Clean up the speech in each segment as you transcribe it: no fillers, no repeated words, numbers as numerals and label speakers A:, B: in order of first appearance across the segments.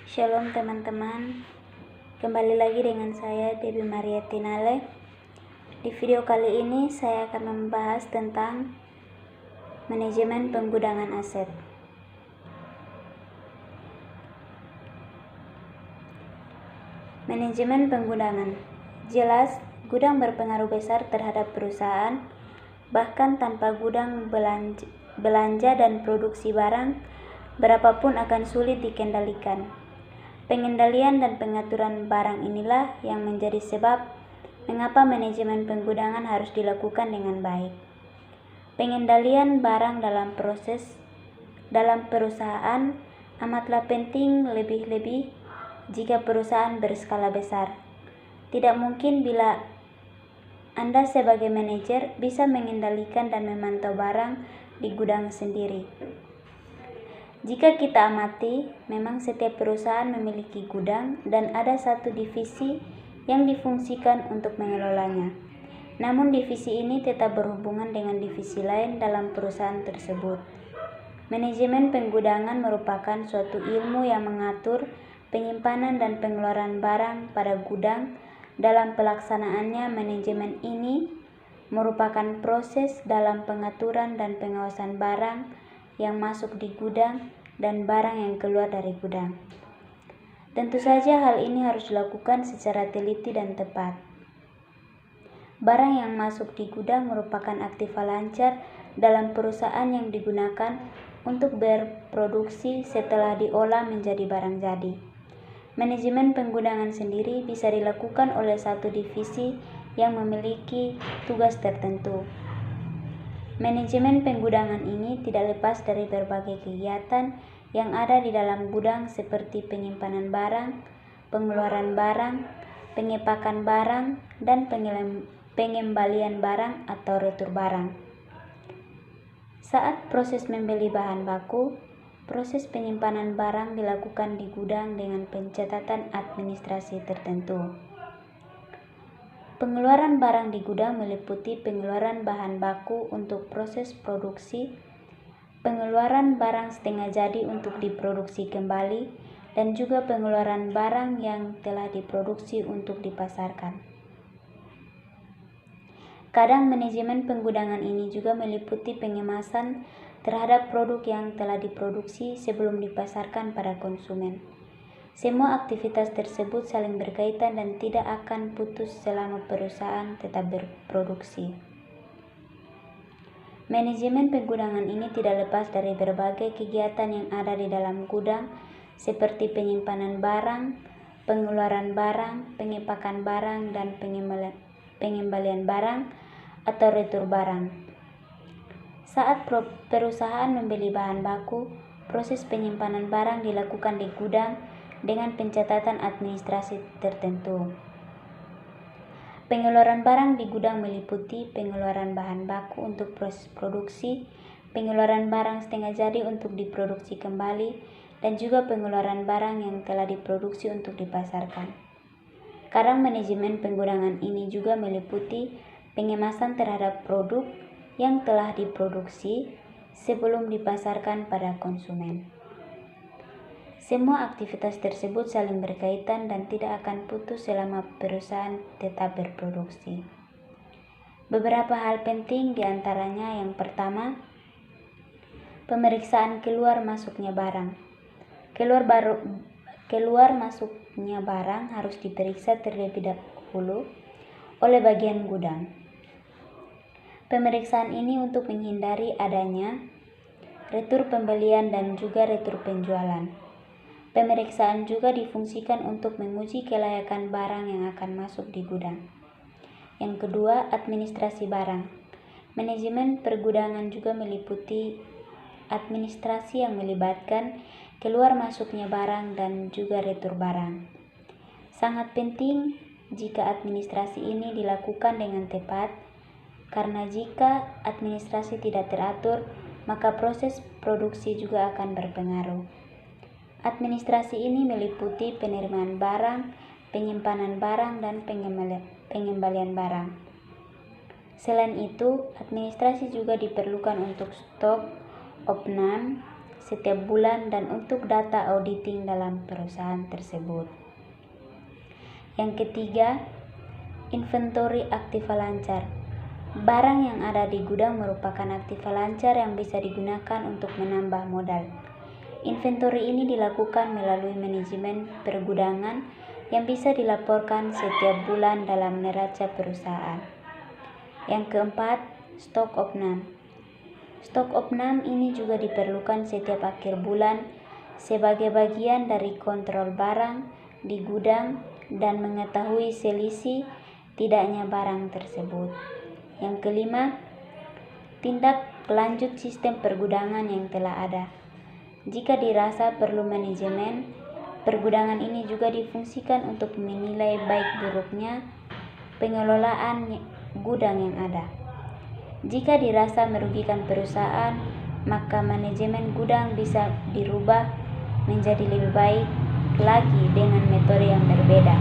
A: Shalom teman-teman, kembali lagi dengan saya Debbie Maria Tinale. Di video kali ini saya akan membahas tentang manajemen penggunaan aset. Manajemen penggunaan. Jelas, gudang berpengaruh besar terhadap perusahaan, bahkan tanpa gudang belanja dan produksi barang, berapapun akan sulit dikendalikan. Pengendalian dan pengaturan barang inilah yang menjadi sebab mengapa manajemen penggunaan harus dilakukan dengan baik. Pengendalian barang dalam perusahaan amatlah penting, lebih-lebih jika perusahaan berskala besar. Tidak mungkin bila Anda sebagai manajer bisa mengendalikan dan memantau barang di gudang sendiri. Jika kita amati, memang setiap perusahaan memiliki gudang dan ada satu divisi yang difungsikan untuk mengelolanya. Namun divisi ini tetap berhubungan dengan divisi lain dalam perusahaan tersebut. Manajemen penggunaan merupakan suatu ilmu yang mengatur penyimpanan dan pengeluaran barang pada gudang. Dalam pelaksanaannya, manajemen ini merupakan proses dalam pengaturan dan pengawasan barang yang masuk di gudang dan barang yang keluar dari gudang. Tentu saja hal ini harus dilakukan secara teliti dan tepat. Barang yang masuk di gudang merupakan aktiva lancar dalam perusahaan yang digunakan untuk berproduksi setelah diolah menjadi barang jadi. Manajemen penggunaan sendiri bisa dilakukan oleh satu divisi yang memiliki tugas tertentu. Manajemen penggunaan ini tidak lepas dari berbagai kegiatan yang ada di dalam gudang seperti penyimpanan barang, pengeluaran barang, pengepakan barang, dan pengembalian barang atau retur barang. Saat proses membeli bahan baku, proses penyimpanan barang dilakukan di gudang dengan pencatatan administrasi tertentu. Pengeluaran barang di gudang meliputi pengeluaran bahan baku untuk proses produksi, pengeluaran barang setengah jadi untuk diproduksi kembali, dan juga pengeluaran barang yang telah diproduksi untuk dipasarkan. Kadang manajemen penggunaan ini juga meliputi pengemasan terhadap produk yang telah diproduksi sebelum dipasarkan pada konsumen. Semua aktivitas tersebut saling berkaitan dan tidak akan putus selama perusahaan tetap berproduksi. Manajemen penggunaan ini tidak lepas dari berbagai kegiatan yang ada di dalam gudang seperti penyimpanan barang, pengeluaran barang, pengepakan barang, dan pengembalian barang atau retur barang. Saat perusahaan membeli bahan baku, proses penyimpanan barang dilakukan di gudang dengan pencatatan administrasi tertentu. Pengeluaran barang di gudang meliputi pengeluaran bahan baku untuk proses produksi, pengeluaran barang setengah jadi untuk diproduksi kembali, dan juga pengeluaran barang yang telah diproduksi untuk dipasarkan. Kadang manajemen penggunaan ini juga meliputi pengemasan terhadap produk yang telah diproduksi sebelum dipasarkan pada konsumen. Semua aktivitas tersebut saling berkaitan dan tidak akan putus selama perusahaan tetap berproduksi. Beberapa hal penting diantaranya yang pertama, pemeriksaan keluar masuknya barang. Keluar masuknya barang harus diperiksa terlebih dahulu oleh bagian gudang. Pemeriksaan ini untuk menghindari adanya retur pembelian dan juga retur penjualan. Pemeriksaan juga difungsikan untuk menguji kelayakan barang yang akan masuk di gudang. Yang kedua, administrasi barang. Manajemen pergudangan juga meliputi administrasi yang melibatkan keluar masuknya barang dan juga retur barang. Sangat penting jika administrasi ini dilakukan dengan tepat, karena jika administrasi tidak teratur, maka proses produksi juga akan berpengaruh. Administrasi ini meliputi penerimaan barang, penyimpanan barang, dan pengembalian barang. Selain itu, administrasi juga diperlukan untuk stok, opnam, setiap bulan dan untuk data auditing dalam perusahaan tersebut. Yang ketiga, inventory aktiva lancar. Barang yang ada di gudang merupakan aktiva lancar yang bisa digunakan untuk menambah modal. Inventory ini dilakukan melalui manajemen pergudangan yang bisa dilaporkan setiap bulan dalam neraca perusahaan. Yang keempat, stok opnam. Stok opnam ini juga diperlukan setiap akhir bulan sebagai bagian dari kontrol barang di gudang dan mengetahui selisih tidaknya barang tersebut. Yang kelima, tindak lanjut sistem pergudangan yang telah ada. Jika dirasa perlu manajemen, pergudangan ini juga difungsikan untuk menilai baik buruknya pengelolaan gudang yang ada. Jika dirasa merugikan perusahaan, maka manajemen gudang bisa dirubah menjadi lebih baik lagi dengan metode yang berbeda.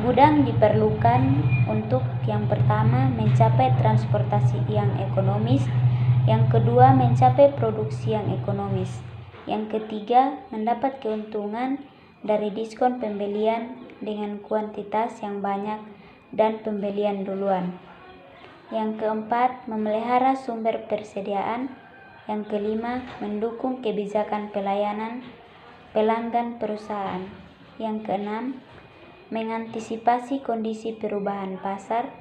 A: Gudang diperlukan untuk yang pertama mencapai transportasi yang ekonomis, yang kedua mencapai produksi yang ekonomis, yang ketiga mendapat keuntungan dari diskon pembelian dengan kuantitas yang banyak dan pembelian duluan, yang keempat memelihara sumber persediaan, yang kelima mendukung kebijakan pelayanan pelanggan perusahaan, yang keenam mengantisipasi kondisi perubahan pasar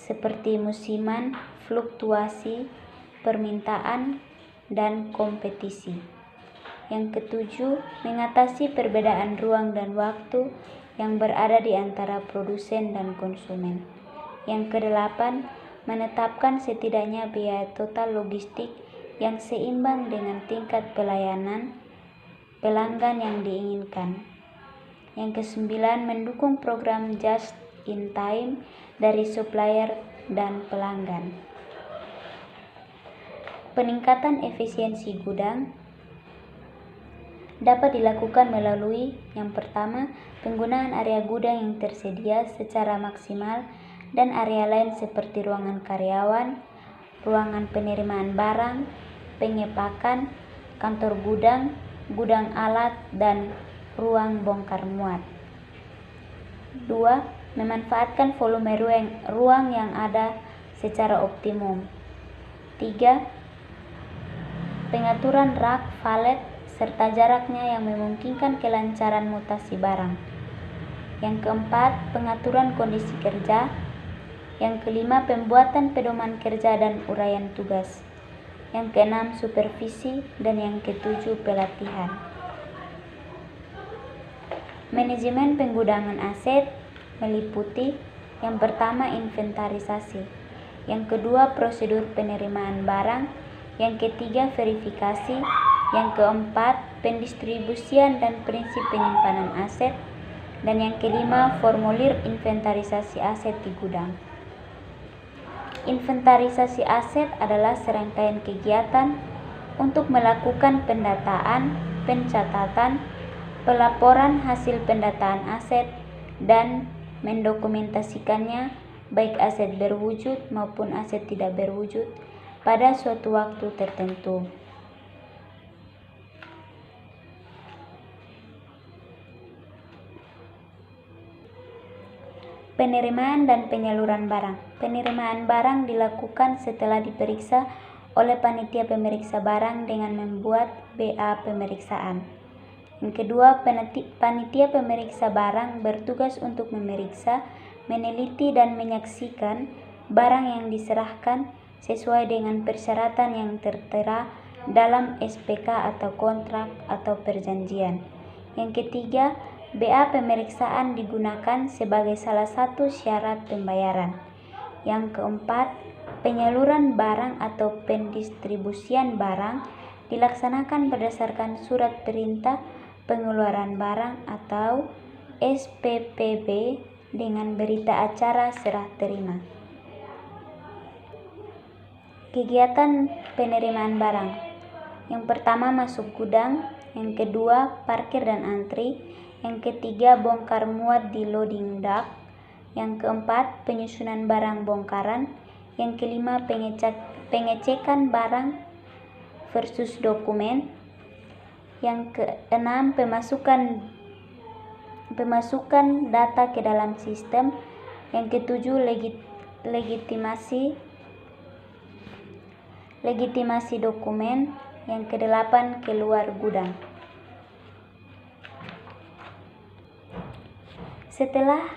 A: seperti musiman, fluktuasi, permintaan, dan kompetisi. Yang ketujuh, mengatasi perbedaan ruang dan waktu yang berada di antara produsen dan konsumen. Yang kedelapan, menetapkan setidaknya biaya total logistik yang seimbang dengan tingkat pelayanan pelanggan yang diinginkan. Yang kesembilan, mendukung program just in time dari supplier dan pelanggan. Peningkatan efisiensi gudang dapat dilakukan melalui yang pertama, penggunaan area gudang yang tersedia secara maksimal dan area lain seperti ruangan karyawan, ruangan penerimaan barang, pengepakan, kantor gudang, gudang alat, dan ruang bongkar muat. 2. Memanfaatkan volume ruang yang ada secara optimum. 3. Pengaturan rak, valet, serta jaraknya yang memungkinkan kelancaran mutasi barang. Yang keempat, pengaturan kondisi kerja. Yang kelima, pembuatan pedoman kerja dan uraian tugas. Yang keenam, supervisi. Dan yang ketujuh, pelatihan. Manajemen penggudangan aset meliputi yang pertama inventarisasi, yang kedua prosedur penerimaan barang, yang ketiga verifikasi, yang keempat pendistribusian dan prinsip penyimpanan aset, dan yang kelima formulir inventarisasi aset di gudang. Inventarisasi aset adalah serangkaian kegiatan untuk melakukan pendataan, pencatatan, pelaporan hasil pendataan aset, dan mendokumentasikannya baik aset berwujud maupun aset tidak berwujud pada suatu waktu tertentu. Penerimaan dan penyaluran barang. Penerimaan barang dilakukan setelah diperiksa oleh panitia pemeriksa barang dengan membuat BA pemeriksaan. Yang kedua, panitia pemeriksa barang bertugas untuk memeriksa, meneliti, dan menyaksikan barang yang diserahkan sesuai dengan persyaratan yang tertera dalam SPK atau kontrak atau perjanjian. Yang ketiga, BA pemeriksaan digunakan sebagai salah satu syarat pembayaran. Yang keempat, penyaluran barang atau pendistribusian barang dilaksanakan berdasarkan surat perintah pengeluaran barang atau SPPB dengan berita acara serah terima. Kegiatan penerimaan barang. Yang pertama masuk gudang, yang kedua parkir dan antri, yang ketiga bongkar muat di loading dock, yang keempat penyusunan barang bongkaran, yang kelima pengecekan barang versus dokumen. Yang keenam, pemasukan data ke dalam sistem. Yang ketujuh, legitimasi dokumen. Yang kedelapan, keluar gudang. Setelah